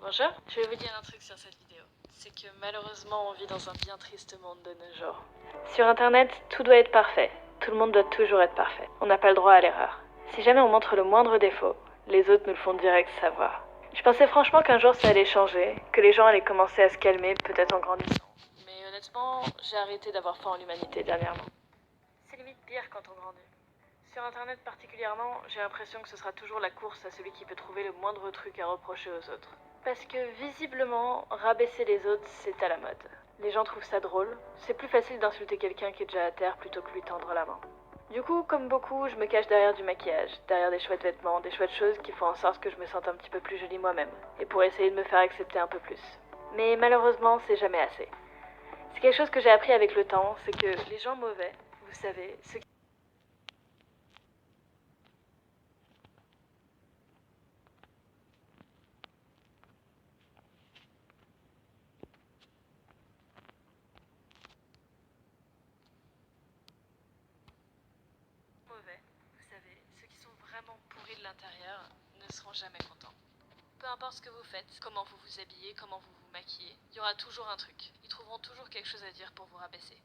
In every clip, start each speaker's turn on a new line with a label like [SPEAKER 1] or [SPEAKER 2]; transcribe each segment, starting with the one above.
[SPEAKER 1] Bonjour, je vais vous dire un truc sur cette vidéo. C'est que malheureusement, on vit dans un bien triste monde de nos jours. Sur internet, tout doit être parfait. Tout le monde doit toujours être parfait. On n'a pas le droit à l'erreur. Si jamais on montre le moindre défaut, les autres nous le font direct savoir. Je pensais franchement qu'un jour ça allait changer, que les gens allaient commencer à se calmer, peut-être en grandissant. Mais honnêtement, j'ai arrêté d'avoir foi en l'humanité dernièrement. C'est limite pire quand on grandit. Sur internet particulièrement, j'ai l'impression que ce sera toujours la course à celui qui peut trouver le moindre truc à reprocher aux autres. Parce que visiblement, rabaisser les autres, c'est à la mode. Les gens trouvent ça drôle. C'est plus facile d'insulter quelqu'un qui est déjà à terre plutôt que lui tendre la main. Du coup, comme beaucoup, je me cache derrière du maquillage, derrière des chouettes vêtements, des chouettes choses qui font en sorte que je me sente un petit peu plus jolie moi-même, et pour essayer de me faire accepter un peu plus. Mais malheureusement, c'est jamais assez. C'est quelque chose que j'ai appris avec le temps, c'est que les gens mauvais, vous savez, ceux qui... mauvais, vous savez, ceux qui sont vraiment pourris de l'intérieur, ne seront jamais contents. Peu importe ce que vous faites, comment vous vous habillez, comment vous vous maquillez, il y aura toujours un truc. Ils trouveront toujours quelque chose à dire pour vous rabaisser.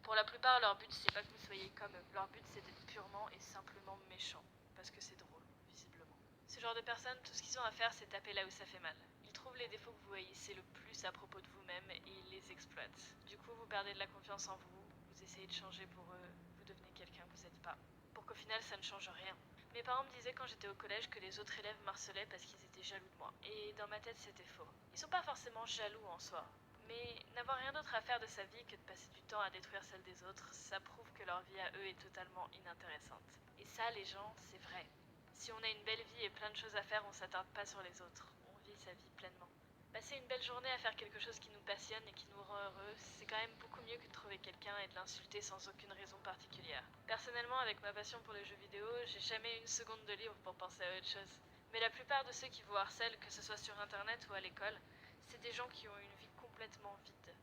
[SPEAKER 1] Pour la plupart, leur but c'est pas que vous soyez comme eux. Leur but c'est d'être purement et simplement méchant. Parce que c'est drôle, visiblement. Ce genre de personnes, tout ce qu'ils ont à faire c'est taper là où ça fait mal. Ils trouvent les défauts que vous haïssez le plus à propos de vous-même et ils les exploitent. Du coup, vous perdez de la confiance en vous, vous essayez de changer pour eux, vous devenez quelqu'un que vous n'êtes pas. Pour qu'au final ça ne change rien. Mes parents me disaient quand j'étais au collège que les autres élèves m'harcelaient parce qu'ils étaient jaloux de moi. Et dans ma tête, c'était faux. Ils sont pas forcément jaloux en soi. Mais n'avoir rien d'autre à faire de sa vie que de passer du temps à détruire celle des autres, ça prouve que leur vie à eux est totalement inintéressante. Et ça, les gens, c'est vrai. Si on a une belle vie et plein de choses à faire, on s'attarde pas sur les autres. On vit sa vie pleinement. Passer une belle journée à faire quelque chose qui nous passionne et qui nous rend heureux, c'est quand même beaucoup mieux que de trouver quelqu'un et de l'insulter sans aucune raison particulière. Personnellement, avec ma passion pour les jeux vidéo, j'ai jamais eu une seconde de libre pour penser à autre chose. Mais la plupart de ceux qui vous harcèlent, que ce soit sur internet ou à l'école, c'est des gens qui ont une vie complètement vide.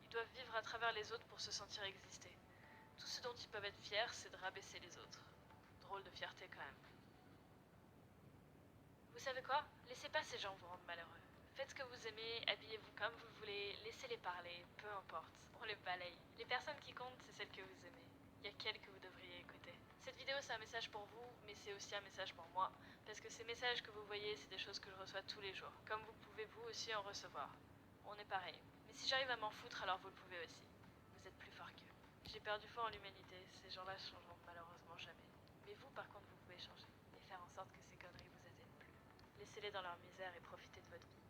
[SPEAKER 1] Ils doivent vivre à travers les autres pour se sentir exister. Tout ce dont ils peuvent être fiers, c'est de rabaisser les autres. Drôle de fierté quand même. Vous savez quoi? Laissez pas ces gens vous rendre malheureux. Faites ce que vous aimez, habillez-vous comme vous voulez, laissez-les parler, peu importe. On les balaye. Les personnes qui comptent, c'est celles que vous aimez. Il y a qu'elles que vous devriez écouter. Cette vidéo, c'est un message pour vous, mais c'est aussi un message pour moi. Parce que ces messages que vous voyez, c'est des choses que je reçois tous les jours. Comme vous pouvez vous aussi en recevoir. On est pareil. Mais si j'arrive à m'en foutre, alors vous le pouvez aussi. Vous êtes plus fort qu'eux. J'ai perdu foi en l'humanité. Ces gens-là changeront malheureusement jamais. Mais vous, par contre, vous pouvez changer. Et faire en sorte que ces conneries vous atteignent plus. Laissez-les dans leur misère et profitez de votre vie.